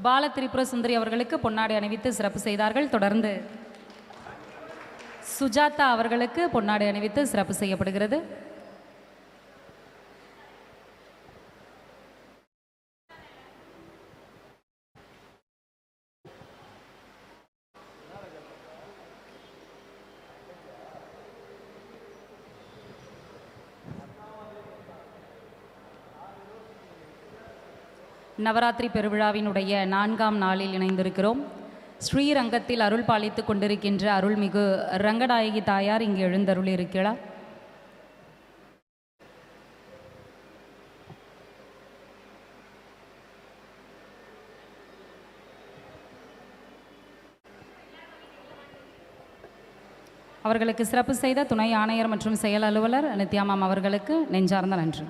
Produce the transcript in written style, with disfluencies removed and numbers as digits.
பால திரிபுர சுந்தரி அவர்களுக்கு பொன்னாடை அணிவித்து சிறப்பு செய்தார்கள். தொடர்ந்து சுஜாதா அவர்களுக்கு பொன்னாடை அணிவித்து சிறப்பு செய்யப்படுகிறது. நவராத்திரி பெருவிழாவினுடைய 4ஆம் நாளில் இணைந்திருக்கிறோம். ஸ்ரீரங்கத்தில் அருள் பாலித்து கொண்டிருக்கின்ற அருள்மிகு ரங்கநாயகி தாயார் இங்கு எழுந்தருள் இருக்கிறார். அவர்களுக்கு சிறப்பு செய்த துணை ஆணையர் மற்றும் செயல் அலுவலர் நித்யாமாம் அவர்களுக்கு நெஞ்சார்ந்த நன்றி.